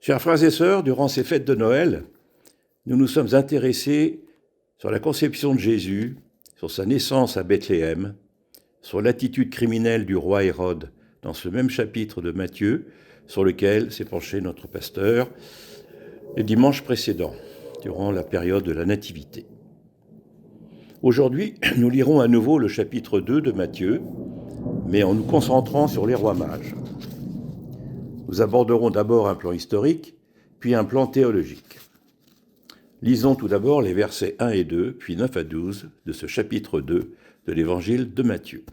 Chers frères et sœurs, durant ces fêtes de Noël, nous nous sommes intéressés sur la conception de Jésus, sur sa naissance à Bethléem, sur l'attitude criminelle du roi Hérode dans ce même chapitre de Matthieu, sur lequel s'est penché notre pasteur les dimanches précédents, durant la période de la Nativité. Aujourd'hui, nous lirons à nouveau le chapitre 2 de Matthieu, mais en nous concentrant sur les rois mages. Nous aborderons d'abord un plan historique, puis un plan théologique. Lisons tout d'abord les versets 1 et 2, puis 9 à 12 de ce chapitre 2 de l'évangile de Matthieu.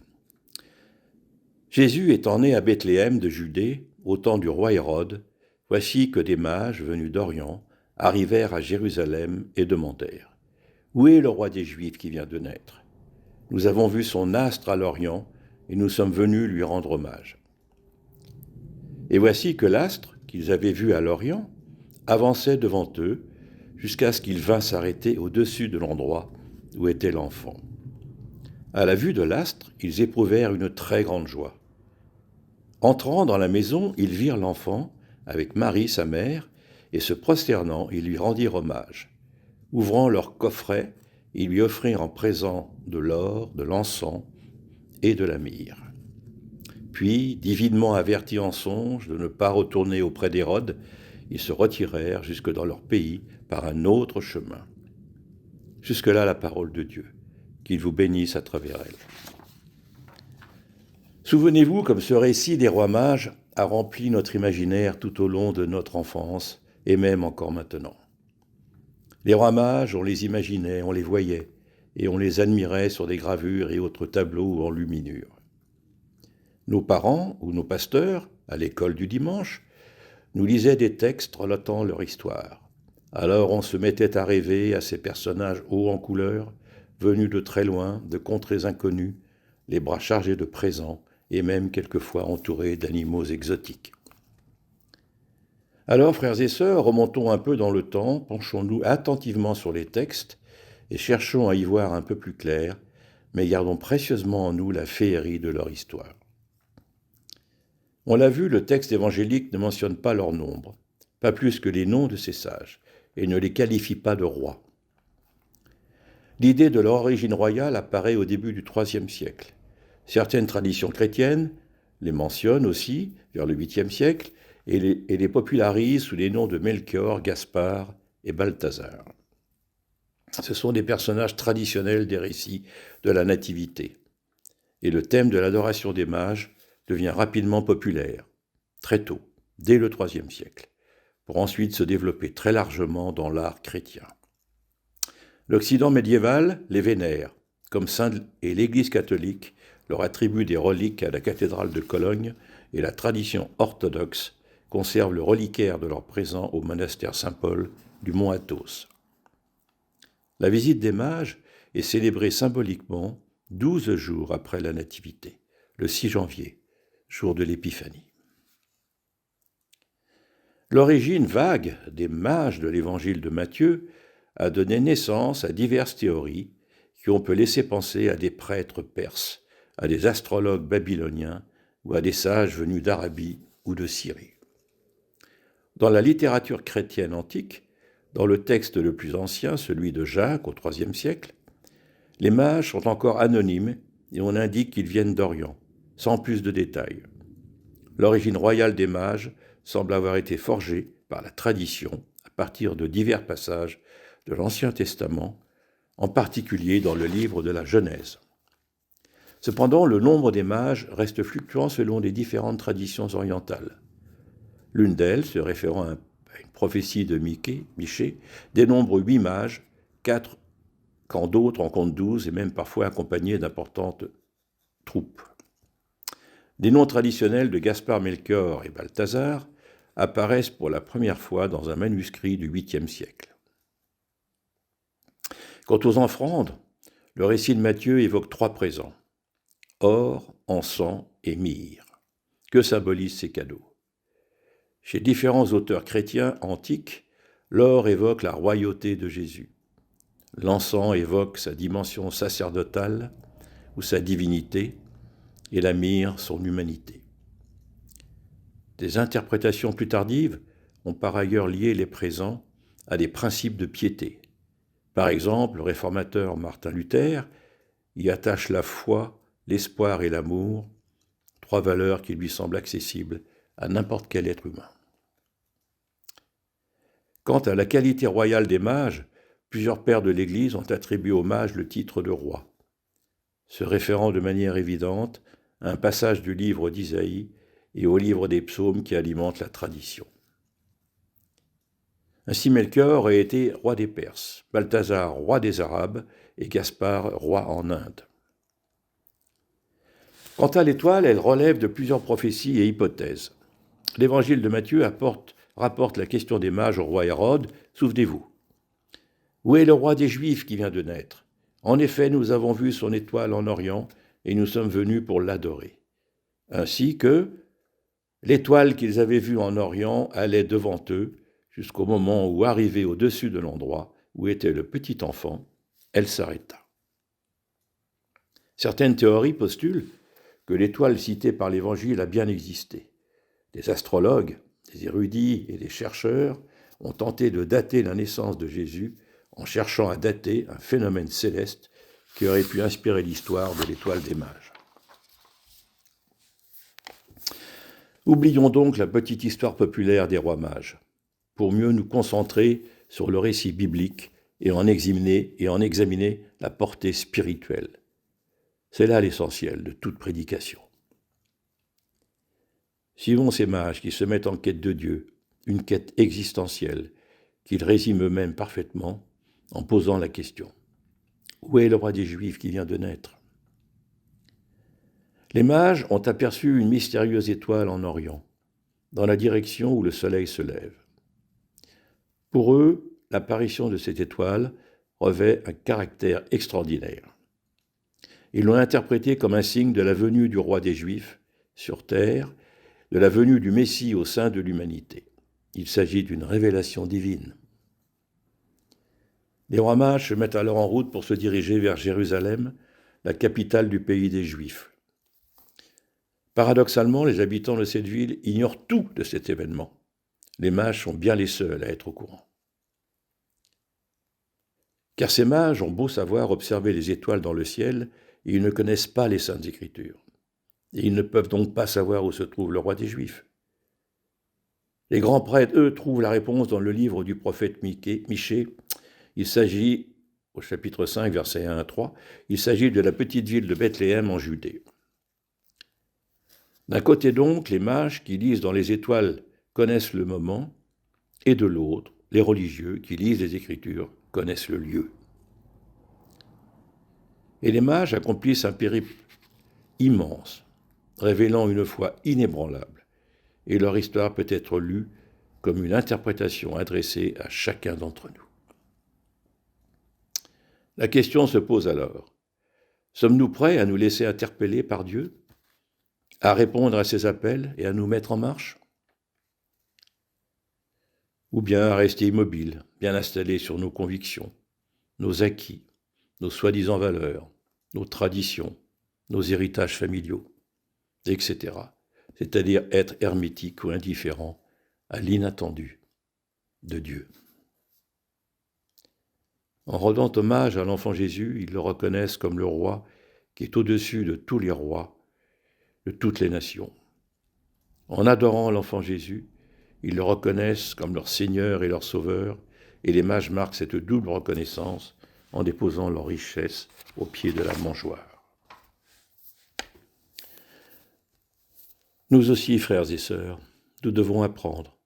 Jésus étant né à Bethléem de Judée, au temps du roi Hérode, voici que des mages venus d'Orient arrivèrent à Jérusalem et demandèrent : « Où est le roi des Juifs qui vient de naître ? Nous avons vu son astre à l'Orient et nous sommes venus lui rendre hommage. » Et voici que l'astre qu'ils avaient vu à l'Orient avançait devant eux jusqu'à ce qu'il vînt s'arrêter au-dessus de l'endroit où était l'enfant. À la vue de l'astre, ils éprouvèrent une très grande joie. Entrant dans la maison, ils virent l'enfant avec Marie, sa mère, et se prosternant, ils lui rendirent hommage. Ouvrant leur coffret, ils lui offrirent en présent de l'or, de l'encens et de la myrrhe. Puis, divinement avertis en songe de ne pas retourner auprès d'Hérode, ils se retirèrent jusque dans leur pays par un autre chemin. Jusque-là la parole de Dieu, qu'il vous bénisse à travers elle. Souvenez-vous comme ce récit des rois mages a rempli notre imaginaire tout au long de notre enfance et même encore maintenant. Les rois mages, on les imaginait, on les voyait et on les admirait sur des gravures et autres tableaux ou enluminures. Nos parents ou nos pasteurs, à l'école du dimanche, nous lisaient des textes relatant leur histoire. Alors on se mettait à rêver à ces personnages hauts en couleur, venus de très loin, de contrées inconnues, les bras chargés de présents et même quelquefois entourés d'animaux exotiques. Alors, frères et sœurs, remontons un peu dans le temps, penchons-nous attentivement sur les textes et cherchons à y voir un peu plus clair, mais gardons précieusement en nous la féerie de leur histoire. On l'a vu, le texte évangélique ne mentionne pas leur nombre, pas plus que les noms de ces sages, et ne les qualifie pas de rois. L'idée de leur origine royale apparaît au début du IIIe siècle. Certaines traditions chrétiennes les mentionnent aussi, vers le 8e siècle, et les popularisent sous les noms de Melchior, Gaspard et Balthazar. Ce sont des personnages traditionnels des récits de la Nativité. Et le thème de l'adoration des mages devient rapidement populaire, très tôt, dès le IIIe siècle, pour ensuite se développer très largement dans l'art chrétien. L'Occident médiéval les vénère, comme saints, et l'Église catholique leur attribue des reliques à la cathédrale de Cologne, et la tradition orthodoxe conserve le reliquaire de leur présent au monastère Saint-Paul du mont Athos. La visite des mages est célébrée symboliquement 12 jours après la Nativité, le 6 janvier, jour de l'Épiphanie. L'origine vague des mages de l'évangile de Matthieu a donné naissance à diverses théories qui ont pu laisser penser à des prêtres perses, à des astrologues babyloniens ou à des sages venus d'Arabie ou de Syrie. Dans la littérature chrétienne antique, dans le texte le plus ancien, celui de Jacques au IIIe siècle, les mages sont encore anonymes et on indique qu'ils viennent d'Orient, sans plus de détails. L'origine royale des mages semble avoir été forgée par la tradition à partir de divers passages de l'Ancien Testament, en particulier dans le livre de la Genèse. Cependant, le nombre des mages reste fluctuant selon les différentes traditions orientales. L'une d'elles, se référant à une prophétie de Michée, dénombre 8 mages, 4 quand d'autres en comptent 12 et même parfois accompagnés d'importantes troupes. Les noms traditionnels de Gaspard, Melchior et Balthazar apparaissent pour la première fois dans un manuscrit du 8e siècle. Quant aux offrandes, le récit de Matthieu évoque 3 présents : or, encens et myrrhe. Que symbolisent ces cadeaux ? Chez différents auteurs chrétiens antiques, l'or évoque la royauté de Jésus. L'encens évoque sa dimension sacerdotale ou sa divinité, et la myrrhe son humanité. Des interprétations plus tardives ont par ailleurs lié les présents à des principes de piété. Par exemple, le réformateur Martin Luther y attache la foi, l'espoir et l'amour, 3 valeurs qui lui semblent accessibles à n'importe quel être humain. Quant à la qualité royale des mages, plusieurs pères de l'Église ont attribué aux mages le titre de roi, se référant de manière évidente à un passage du livre d'Isaïe et au livre des psaumes qui alimente la tradition. Ainsi Melchior aurait été roi des Perses, Balthazar roi des Arabes et Gaspard roi en Inde. Quant à l'étoile, elle relève de plusieurs prophéties et hypothèses. L'évangile de Matthieu rapporte la question des mages au roi Hérode, souvenez-vous. Où est le roi des Juifs qui vient de naître? En effet, nous avons vu son étoile en Orient et nous sommes venus pour l'adorer. Ainsi que l'étoile qu'ils avaient vue en Orient allait devant eux jusqu'au moment où, arrivée au-dessus de l'endroit où était le petit enfant, elle s'arrêta. Certaines théories postulent que l'étoile citée par l'Évangile a bien existé. Des astrologues, des érudits et des chercheurs ont tenté de dater la naissance de Jésus en cherchant à dater un phénomène céleste qui aurait pu inspirer l'histoire de l'étoile des mages. Oublions donc la petite histoire populaire des rois mages, pour mieux nous concentrer sur le récit biblique et en examiner la portée spirituelle. C'est là l'essentiel de toute prédication. Suivons ces mages qui se mettent en quête de Dieu, une quête existentielle, qu'ils résument eux-mêmes parfaitement en posant la question. Où est le roi des Juifs qui vient de naître? Les mages ont aperçu une mystérieuse étoile en Orient, dans la direction où le soleil se lève. Pour eux, l'apparition de cette étoile revêt un caractère extraordinaire. Ils l'ont interprétée comme un signe de la venue du roi des Juifs sur terre, de la venue du Messie au sein de l'humanité. Il s'agit d'une révélation divine. Les rois mages se mettent alors en route pour se diriger vers Jérusalem, la capitale du pays des Juifs. Paradoxalement, les habitants de cette ville ignorent tout de cet événement. Les mages sont bien les seuls à être au courant. Car ces mages ont beau savoir observer les étoiles dans le ciel, ils ne connaissent pas les Saintes Écritures. Et ils ne peuvent donc pas savoir où se trouve le roi des Juifs. Les grands prêtres, eux, trouvent la réponse dans le livre du prophète Michée. Il s'agit, au chapitre 5, versets 1 à 3, il s'agit de la petite ville de Bethléem en Judée. D'un côté donc, les mages qui lisent dans les étoiles connaissent le moment, et de l'autre, les religieux qui lisent les Écritures connaissent le lieu. Et les mages accomplissent un périple immense, révélant une foi inébranlable, et leur histoire peut être lue comme une interprétation adressée à chacun d'entre nous. La question se pose alors, sommes-nous prêts à nous laisser interpeller par Dieu, à répondre à ses appels et à nous mettre en marche? Ou bien à rester immobiles, bien installés sur nos convictions, nos acquis, nos soi-disant valeurs, nos traditions, nos héritages familiaux, etc. C'est-à-dire être hermétique ou indifférent à l'inattendu de Dieu. En rendant hommage à l'enfant Jésus, ils le reconnaissent comme le roi qui est au-dessus de tous les rois, de toutes les nations. En adorant l'enfant Jésus, ils le reconnaissent comme leur Seigneur et leur Sauveur, et les mages marquent cette double reconnaissance en déposant leurs richesses au pied de la mangeoire. Nous aussi, frères et sœurs, nous devons apprendre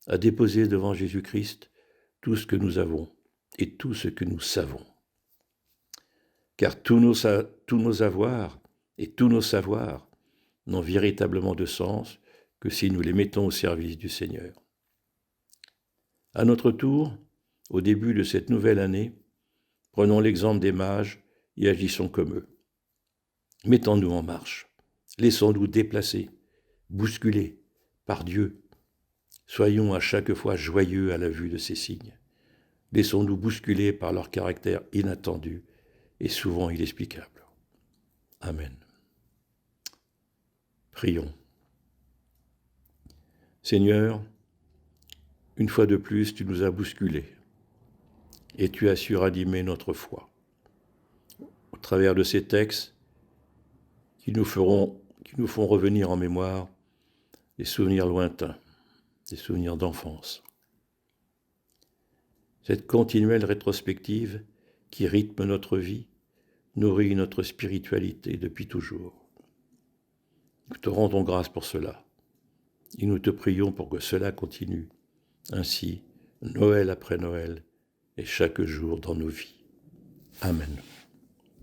à déposer devant Jésus-Christ tout ce que nous avons et tout ce que nous savons. Car tous nos avoirs et tous nos savoirs n'ont véritablement de sens que si nous les mettons au service du Seigneur. À notre tour, au début de cette nouvelle année, prenons l'exemple des mages et agissons comme eux. Mettons-nous en marche, laissons-nous déplacer, bousculer par Dieu. Soyons à chaque fois joyeux à la vue de ces signes. Laissons-nous bousculer par leur caractère inattendu et souvent inexplicable. Amen. Prions. Seigneur, Une fois de plus, tu nous as bousculés et tu as su ranimer notre foi. Au travers de ces textes qui nous font revenir en mémoire des souvenirs lointains, des souvenirs d'enfance. Cette continuelle rétrospective qui rythme notre vie nourrit notre spiritualité depuis toujours. Nous te rendons grâce pour cela et nous te prions pour que cela continue, ainsi, Noël après Noël et chaque jour dans nos vies. Amen.